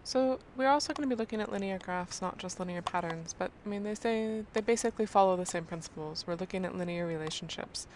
So we're also going to be looking at linear graphs, not just linear patterns, but I mean they basically follow the same principles. We're looking at linear relationships,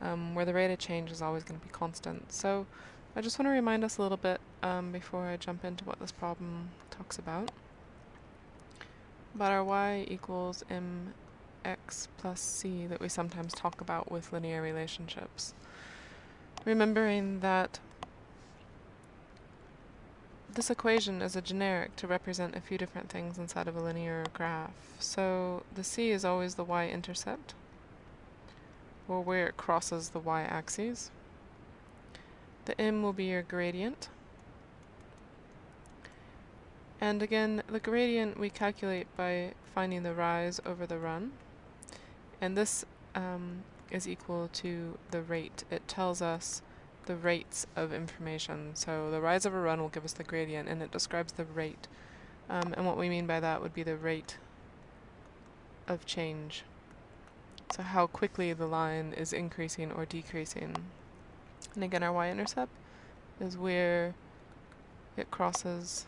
where the rate of change is always going to be constant. So I just want to remind us a little bit before I jump into what this problem talks about our y equals mx plus c that we sometimes talk about with linear relationships. Remembering that this equation is a generic to represent a few different things inside of a linear graph. So the c is always the y-intercept, or where it crosses the y-axis. The m will be your gradient. And again, the gradient we calculate by finding the rise over the run. And this is equal to the rate. It tells us the rates of information. So the rise over run will give us the gradient, and it describes the rate. And what we mean by that would be the rate of change. So how quickly the line is increasing or decreasing. And again, our y-intercept is where it crosses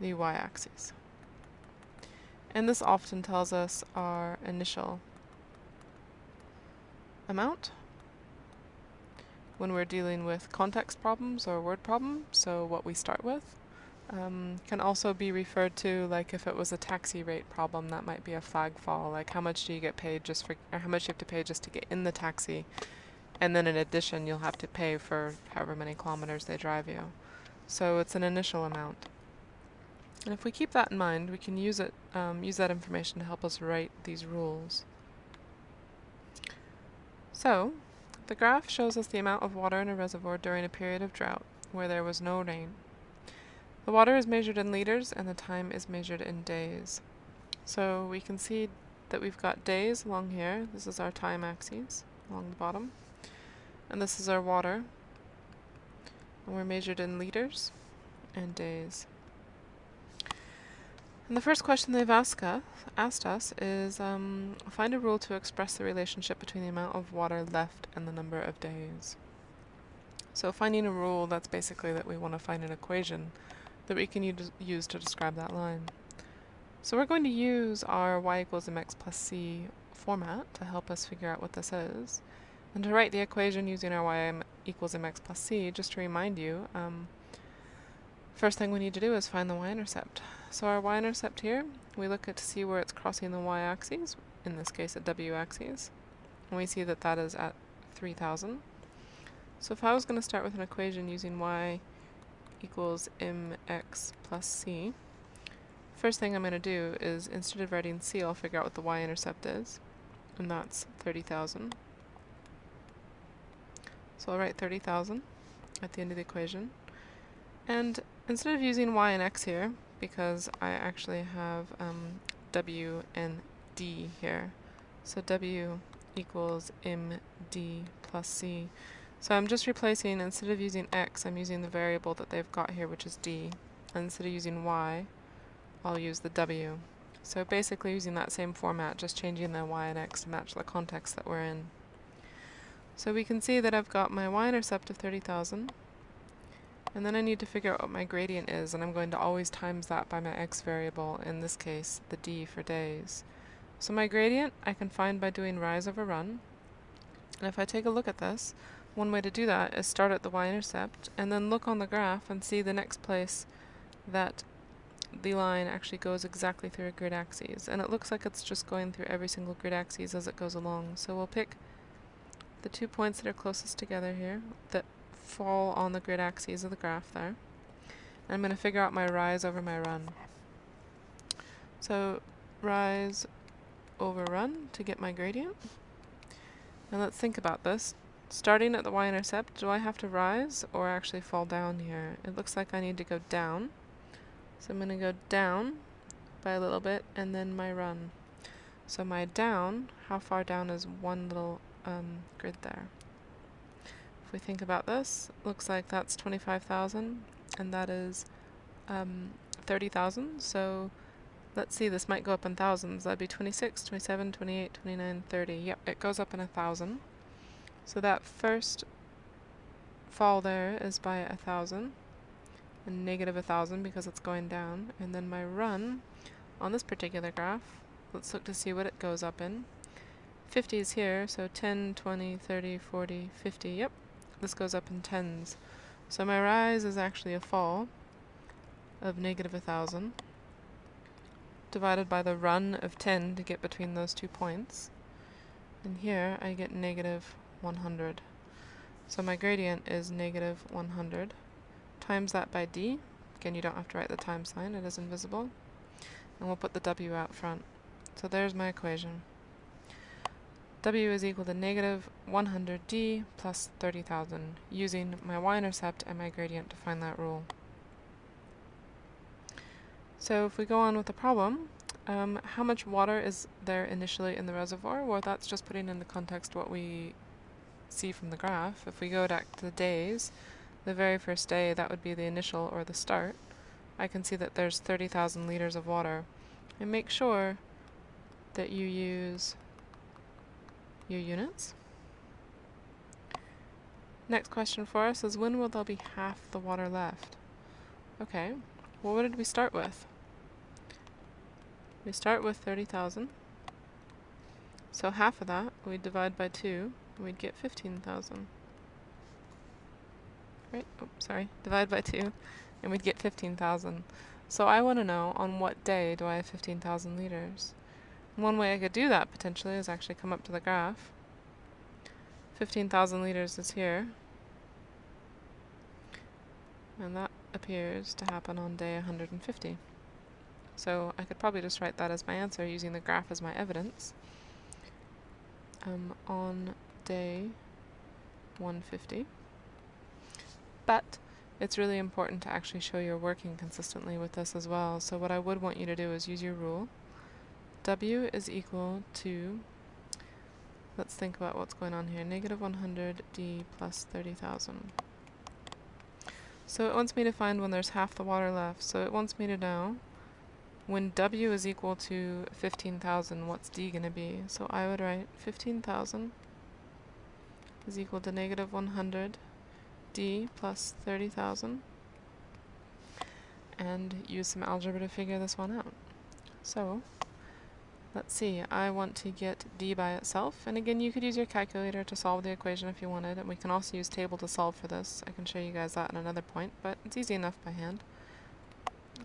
the y-axis. And this often tells us our initial amount when we're dealing with context problems or word problems, so what we start with. Can also be referred to, like if it was a taxi rate problem, that might be a flag fall, like how much do you get paid just for, or how much you have to pay just to get in the taxi, and then in addition you'll have to pay for however many kilometers they drive you. So it's an initial amount. And if we keep that in mind, we can use it, use that information to help us write these rules. So, the graph shows us the amount of water in a reservoir during a period of drought where there was no rain. The water is measured in liters and the time is measured in days. So we can see that we've got days along here. This is our time axis along the bottom. And this is our water. And we're measured in liters and days. And the first question they've asked us is, find a rule to express the relationship between the amount of water left and the number of days. So finding a rule, that's basically that we want to find an equation that we can use to describe that line. So we're going to use our y equals mx plus c format to help us figure out what this is. And to write the equation using our y equals mx plus c, just to remind you, first thing we need to do is find the y-intercept. So our y-intercept here, we look at to see where it's crossing the y-axis, in this case at w-axis, and we see that that is at 3,000. So if I was going to start with an equation using y equals mx plus c, first thing I'm going to do is, instead of writing c, I'll figure out what the y-intercept is, and that's 30,000. So I'll write 30,000 at the end of the equation. And instead of using y and x here, because I actually have w and d here, so w equals md plus c. So I'm just replacing, instead of using x, I'm using the variable that they've got here, which is d. And instead of using y, I'll use the w. So basically using that same format, just changing the y and x to match the context that we're in. So we can see that I've got my y-intercept of 30,000. And then I need to figure out what my gradient is, and I'm going to always times that by my x variable, in this case, the d for days. So my gradient I can find by doing rise over run. And if I take a look at this, one way to do that is start at the y-intercept, and then look on the graph and see the next place that the line actually goes exactly through a grid axis. And it looks like it's just going through every single grid axis as it goes along. So we'll pick the 2 points that are closest together here, that fall on the grid axes of the graph there. And I'm going to figure out my rise over my run. So rise over run to get my gradient. And let's think about this. Starting at the y-intercept, do I have to rise or actually fall down here? It looks like I need to go down. So I'm going to go down by a little bit, and then my run. So my down, how far down is one little grid there? If we think about this, looks like that's 25,000, and that is 30,000. So let's see, this might go up in thousands. That'd be 26, 27, 28, 29, 30. Yep, it goes up in 1,000. So that first fall there is by 1,000. and negative 1,000 because it's going down. And then my run on this particular graph, let's look to see what it goes up in. 50 is here, so 10, 20, 30, 40, 50, yep. This goes up in tens. So my rise is actually a fall of negative 1,000 divided by the run of 10 to get between those 2 points. And here I get negative 100. So my gradient is negative 100. Times that by d. Again, you don't have to write the time sign, it is invisible. And we'll put the w out front. So there's my equation. W is equal to negative 100d plus 30,000, using my y-intercept and my gradient to find that rule. So if we go on with the problem, how much water is there initially in the reservoir? Well, that's just putting into context what we see from the graph. If we go back to the days, the very first day, that would be the initial or the start. I can see that there's 30,000 liters of water. And make sure that you use your units. Next question for us is, when will there be half the water left? Okay, well, what did we start with? We start with 30,000. So half of that, we'd divide by 2, we'd get 15,000. Right? Oh, sorry. Divide by 2, and we'd get 15,000. So I want to know, on what day do I have 15,000 liters? One way I could do that, potentially, is actually come up to the graph. 15,000 liters is here. And that appears to happen on day 150. So I could probably just write that as my answer, using the graph as my evidence. On day 150. But it's really important to actually show you're working consistently with this as well. So what I would want you to do is use your rule. W is equal to, let's think about what's going on here, negative 100d plus 30,000. So it wants me to find when there's half the water left. So it wants me to know when W is equal to 15,000, what's D going to be? So I would write 15,000 is equal to negative 100d plus 30,000, and use some algebra to figure this one out. So let's see, I want to get d by itself, and again, you could use your calculator to solve the equation if you wanted, and we can also use table to solve for this. I can show you guys that at another point, but it's easy enough by hand.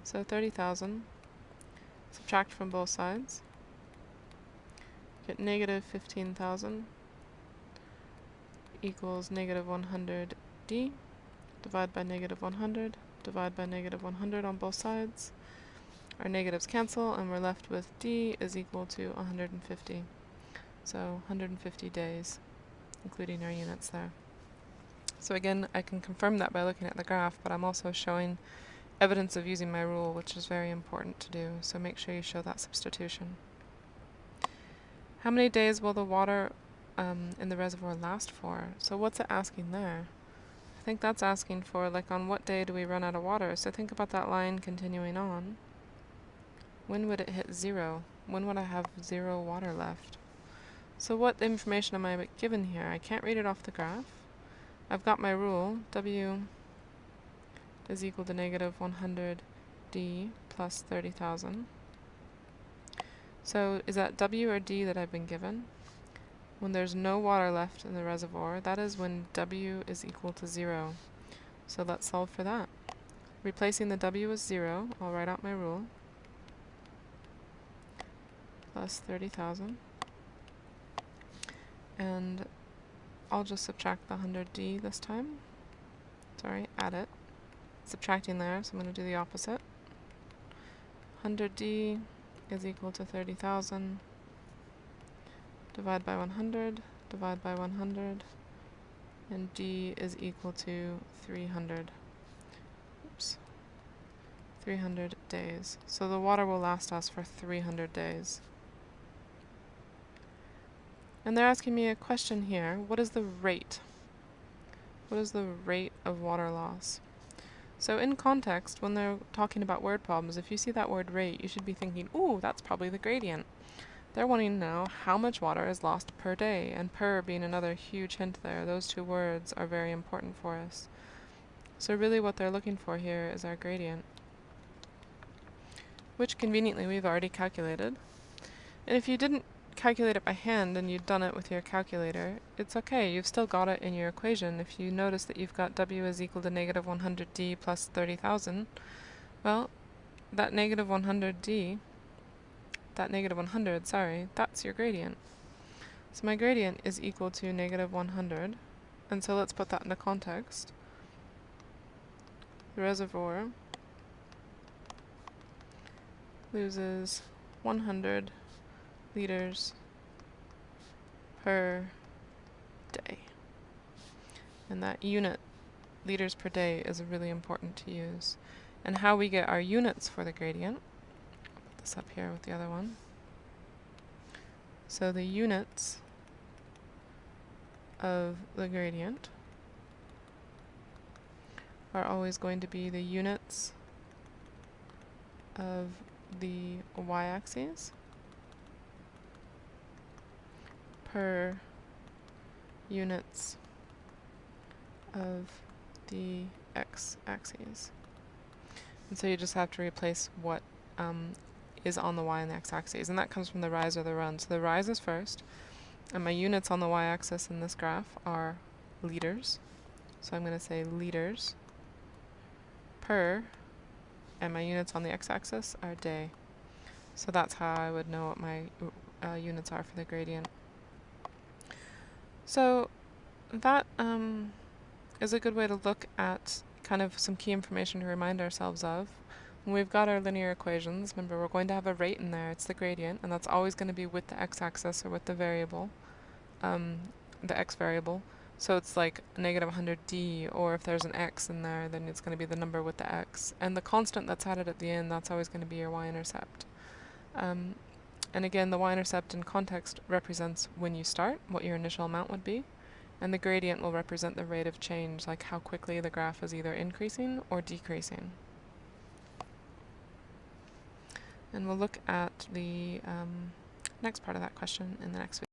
So 30,000, subtract from both sides, get negative 15,000 equals negative 100d, divide by negative 100, divide by negative 100 on both sides. Our negatives cancel, and we're left with d is equal to 150. So 150 days, including our units there. So again, I can confirm that by looking at the graph, but I'm also showing evidence of using my rule, which is very important to do. So make sure you show that substitution. How many days will the water in the reservoir last for? So what's it asking there? I think that's asking for, like, on what day do we run out of water? So think about that line continuing on. When would it hit 0? When would I have 0 water left? So what information am I given here? I can't read it off the graph. I've got my rule. W is equal to negative 100d plus 30,000. So is that W or D that I've been given? When there's no water left in the reservoir, that is when W is equal to 0. So let's solve for that. Replacing the W with 0, I'll write out my rule. Plus 30,000. And I'll just subtract the 100d this time. Sorry, add it. Subtracting there, so I'm going to do the opposite. 100d is equal to 30,000. Divide by 100, divide by 100, and d is equal to 300. Oops. 300 days. So the water will last us for 300 days. And they're asking me a question here. What is the rate? What is the rate of water loss? So in context, when they're talking about word problems, if you see that word rate, you should be thinking, ooh, that's probably the gradient. They're wanting to know how much water is lost per day, and per being another huge hint there. Those two words are very important for us. So really what they're looking for here is our gradient, which conveniently we've already calculated. And if you didn't calculate it by hand and you'd done it with your calculator, it's okay, you've still got it in your equation. If you notice that you've got W is equal to negative 100D plus 30,000, well, that negative 100D, that negative 100, sorry, that's your gradient. So my gradient is equal to negative 100, and so let's put that into context. The reservoir loses 100 liters per day. And that unit, liters per day, is really important to use. And how we get our units for the gradient, I'll put this up here with the other one. So the units of the gradient are always going to be the units of the y-axis per units of the x-axis. And so you just have to replace what is on the y and the x-axis, and that comes from the rise or the run. So the rise is first, and my units on the y-axis in this graph are liters. So I'm going to say liters per, and my units on the x-axis are day. So that's how I would know what my units are for the gradient. So that is a good way to look at kind of some key information to remind ourselves of. When we've got our linear equations, remember we're going to have a rate in there, it's the gradient, and that's always going to be with the x-axis or with the variable, the x variable. So it's like negative 100d, or if there's an x in there, then it's going to be the number with the x. And the constant that's added at the end, that's always going to be your y-intercept. And again, the y-intercept in context represents when you start, what your initial amount would be. And the gradient will represent the rate of change, like how quickly the graph is either increasing or decreasing. And we'll look at the next part of that question in the next video.